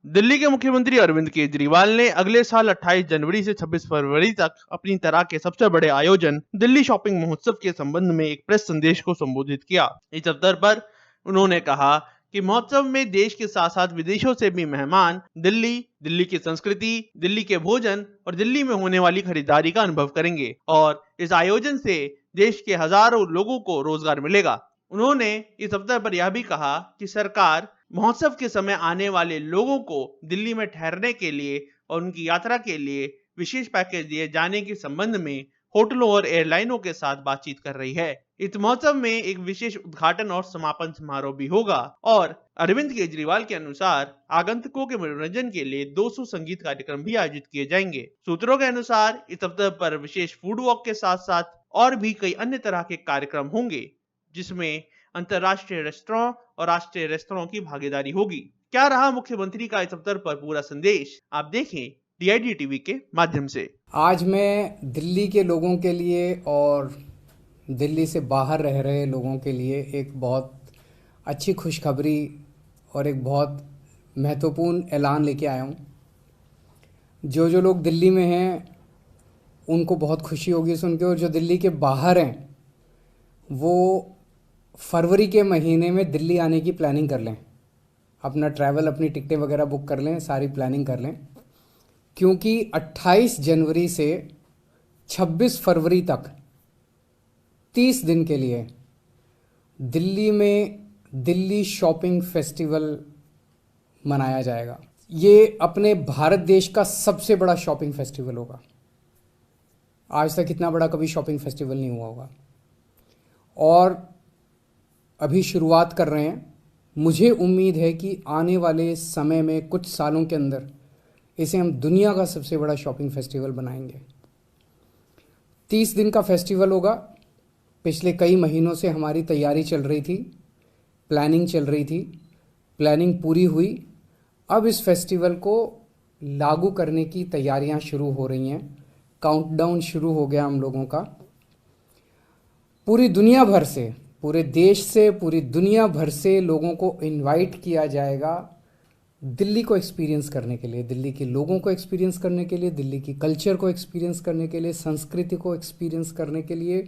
दिल्ली के मुख्यमंत्री अरविंद केजरीवाल ने अगले साल 28 जनवरी से 26 फरवरी तक अपनी तरह के सबसे बड़े आयोजन दिल्ली शॉपिंग महोत्सव के संबंध में एक प्रेस संदेश को संबोधित किया। इस अवसर पर उन्होंने कहा कि महोत्सव में देश के साथ साथ विदेशों से भी मेहमान दिल्ली की संस्कृति, दिल्ली के भोजन और दिल्ली में होने वाली खरीदारी का अनुभव करेंगे और इस आयोजन से देश के हजारों लोगों को रोजगार मिलेगा। उन्होंने इस अवसर पर यह भी कहा कि सरकार महोत्सव के समय आने वाले लोगों को दिल्ली में ठहरने के लिए और उनकी यात्रा के लिए विशेष पैकेज दिए जाने के संबंध में होटलों और एयरलाइनों के साथ बातचीत कर रही है। इस महोत्सव में एक विशेष उद्घाटन और समापन समारोह भी होगा और अरविंद केजरीवाल के अनुसार आगंतुकों के मनोरंजन के लिए 200 संगीत कार्यक्रम भी आयोजित किए जाएंगे। सूत्रों के अनुसार इस अवसर पर विशेष फूड वॉक के साथ साथ और भी कई अन्य तरह के कार्यक्रम होंगे, जिसमें अंतर्राष्ट्रीय रेस्तरां और राष्ट्रीय रेस्तरां की भागीदारी होगी। क्या रहा मुख्यमंत्री का इस अवसर पर पूरा संदेश, आप देखें DID टीवी के माध्यम से। आज मैं दिल्ली के लोगों के लिए और दिल्ली से बाहर रह रहे लोगों के लिए एक बहुत अच्छी खुशखबरी और एक बहुत महत्वपूर्ण ऐलान लेके आया हूँ। जो लोग दिल्ली में हैं उनको बहुत खुशी होगी सुन के, और जो दिल्ली के बाहर हैं वो फरवरी के महीने में दिल्ली आने की प्लानिंग कर लें। अपना ट्रैवल, अपनी टिकटें वगैरह बुक कर लें, सारी प्लानिंग कर लें, क्योंकि 28 जनवरी से 26 फरवरी तक 30 दिन के लिए दिल्ली में दिल्ली शॉपिंग फेस्टिवल मनाया जाएगा। ये अपने भारत देश का सबसे बड़ा शॉपिंग फेस्टिवल होगा। आज तक इतना बड़ा कभी शॉपिंग फेस्टिवल नहीं हुआ होगा और अभी शुरुआत कर रहे हैं। मुझे उम्मीद है कि आने वाले समय में कुछ सालों के अंदर इसे हम दुनिया का सबसे बड़ा शॉपिंग फेस्टिवल बनाएंगे। 30 दिन का फेस्टिवल होगा। पिछले कई महीनों से हमारी तैयारी चल रही थी, प्लानिंग चल रही थी, प्लानिंग पूरी हुई। अब इस फेस्टिवल को लागू करने की तैयारियां शुरू हो रही हैं। काउंटडाउन शुरू हो गया हम लोगों का। पूरी दुनिया भर से, पूरे देश से, पूरी दुनिया भर से लोगों को इनवाइट किया जाएगा दिल्ली को एक्सपीरियंस करने के लिए, दिल्ली के लोगों को एक्सपीरियंस करने के लिए, दिल्ली की कल्चर को एक्सपीरियंस करने के लिए, संस्कृति को एक्सपीरियंस करने के लिए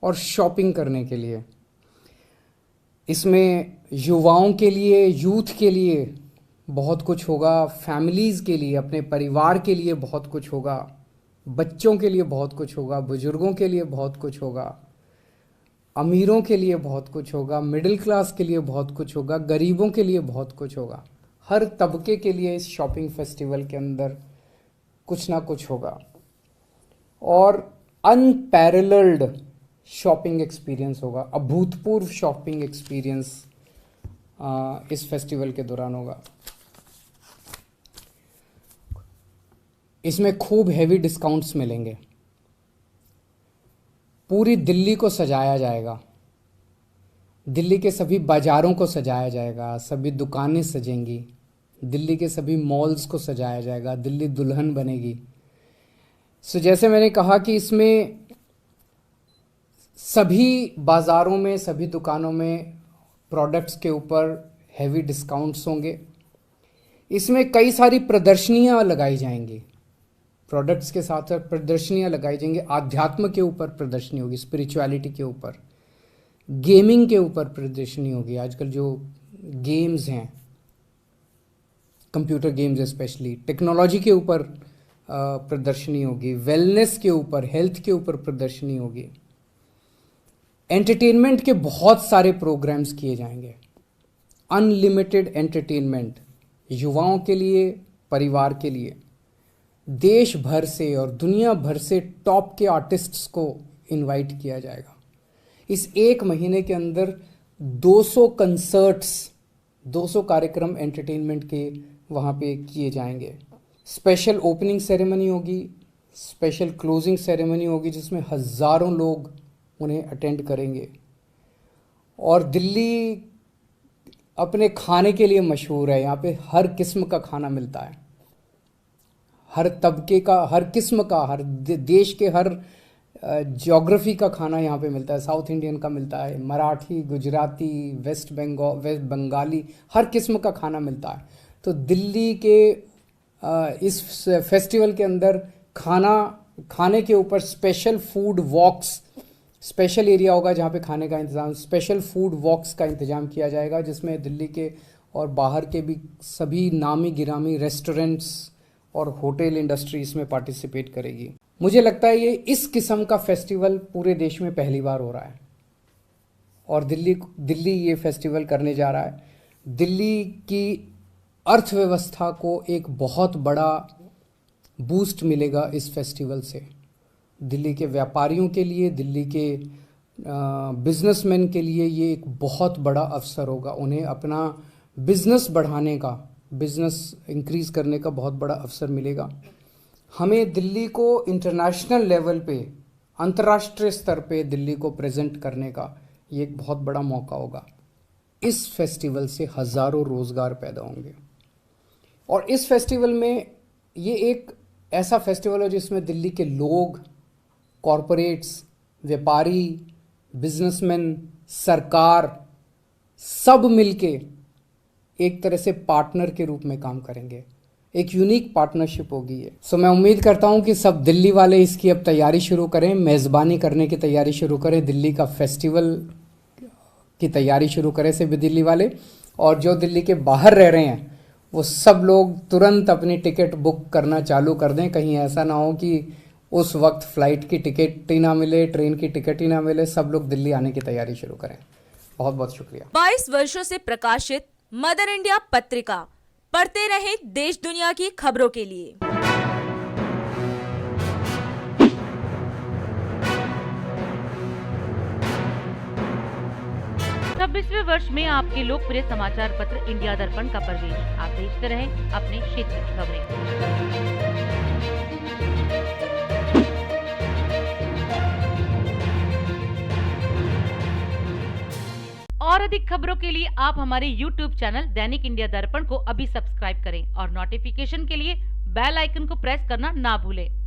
और शॉपिंग करने के लिए। इसमें युवाओं के लिए, यूथ के लिए बहुत कुछ होगा, फैमिलीज़ के लिए, अपने परिवार के लिए बहुत कुछ होगा, बच्चों के लिए बहुत कुछ होगा, बुजुर्गों के लिए बहुत कुछ होगा, अमीरों के लिए बहुत कुछ होगा, मिडिल क्लास के लिए बहुत कुछ होगा, गरीबों के लिए बहुत कुछ होगा। हर तबके के लिए इस शॉपिंग फेस्टिवल के अंदर कुछ ना कुछ होगा और अनपैरेलल्ड शॉपिंग एक्सपीरियंस होगा। अभूतपूर्व शॉपिंग एक्सपीरियंस इस फेस्टिवल के दौरान होगा। इसमें खूब हैवी डिस्काउंट्स मिलेंगे। पूरी दिल्ली को सजाया जाएगा, दिल्ली के सभी बाज़ारों को सजाया जाएगा, सभी दुकानें सजेंगी, दिल्ली के सभी मॉल्स को सजाया जाएगा, दिल्ली दुल्हन बनेगी। जैसे मैंने कहा कि इसमें सभी बाज़ारों में, सभी दुकानों में प्रोडक्ट्स के ऊपर हैवी डिस्काउंट्स होंगे। इसमें कई सारी प्रदर्शनियां लगाई जाएंगी, प्रोडक्ट्स के साथ साथ प्रदर्शनियां लगाई जाएंगी। आध्यात्म के ऊपर प्रदर्शनी होगी, स्पिरिचुअलिटी के ऊपर, गेमिंग के ऊपर प्रदर्शनी होगी। आजकल जो गेम्स हैं, कंप्यूटर गेम्स स्पेशली, टेक्नोलॉजी के ऊपर प्रदर्शनी होगी, वेलनेस के ऊपर, हेल्थ के ऊपर प्रदर्शनी होगी। एंटरटेनमेंट के बहुत सारे प्रोग्राम्स किए जाएंगे, अनलिमिटेड एंटरटेनमेंट युवाओं के लिए, परिवार के लिए। देश भर से और दुनिया भर से टॉप के आर्टिस्ट्स को इनवाइट किया जाएगा। इस एक महीने के अंदर 200 कंसर्ट्स, 200 कार्यक्रम एंटरटेनमेंट के वहाँ पे किए जाएंगे। स्पेशल ओपनिंग सेरेमनी होगी, स्पेशल क्लोजिंग सेरेमनी होगी, जिसमें हज़ारों लोग उन्हें अटेंड करेंगे। और दिल्ली अपने खाने के लिए मशहूर है। यहाँ पे हर किस्म का खाना मिलता है, हर तबके का, हर किस्म का, हर देश के हर ज्योग्राफी का खाना यहाँ पे मिलता है। साउथ इंडियन का मिलता है, मराठी, गुजराती, वेस्ट बंगाली, हर किस्म का खाना मिलता है। तो दिल्ली के इस फेस्टिवल के अंदर खाने के ऊपर special food walks, special area होगा जहाँ पे खाने का इंतज़ाम, स्पेशल फूड वॉक्स का इंतज़ाम किया जाएगा, जिसमें दिल्ली के और बाहर के भी सभी नामी गिरामी रेस्टोरेंट्स और होटल इंडस्ट्री इसमें पार्टिसिपेट करेगी। मुझे लगता है ये इस किस्म का फेस्टिवल पूरे देश में पहली बार हो रहा है और दिल्ली ये फेस्टिवल करने जा रहा है। दिल्ली की अर्थव्यवस्था को एक बहुत बड़ा बूस्ट मिलेगा इस फेस्टिवल से। दिल्ली के व्यापारियों के लिए, दिल्ली के बिजनेसमैन के लिए ये एक बहुत बड़ा अवसर होगा। उन्हें अपना बिजनेस बढ़ाने का, बिजनेस इंक्रीज करने का बहुत बड़ा अवसर मिलेगा। हमें दिल्ली को इंटरनेशनल लेवल पे, अंतर्राष्ट्रीय स्तर पे दिल्ली को प्रेजेंट करने का ये एक बहुत बड़ा मौका होगा। इस फेस्टिवल से हज़ारों रोज़गार पैदा होंगे और इस फेस्टिवल में ये एक ऐसा फेस्टिवल है जिसमें दिल्ली के लोग, कॉरपोरेट्स, व्यापारी, बिजनेसमैन, सरकार सब मिलके एक तरह से पार्टनर के रूप में काम करेंगे। एक यूनिक पार्टनरशिप होगी ये। सो मैं उम्मीद करता हूँ कि सब दिल्ली वाले इसकी अब तैयारी शुरू करें, मेज़बानी करने की तैयारी शुरू करें, दिल्ली का फेस्टिवल की तैयारी शुरू करें सभी दिल्ली वाले। और जो दिल्ली के बाहर रह रहे हैं वो सब लोग तुरंत अपनी टिकट बुक करना चालू कर दें। कहीं ऐसा ना हो कि उस वक्त फ्लाइट की टिकट ही ना मिले, ट्रेन की टिकट ही ना मिले। सब लोग दिल्ली आने की तैयारी शुरू करें। बहुत बहुत शुक्रिया। 22 वर्षों से प्रकाशित मदर इंडिया पत्रिका, पढ़ते रहे देश दुनिया की खबरों के लिए। 26वें वर्ष में आपके लोकप्रिय समाचार पत्र इंडिया दर्पण का प्रवेश। आप देखते रहें अपने क्षेत्र की खबरें। और अधिक खबरों के लिए आप हमारे YouTube चैनल दैनिक इंडिया दर्पण को अभी सब्सक्राइब करें और नोटिफिकेशन के लिए बेल आइकन को प्रेस करना ना भूलें।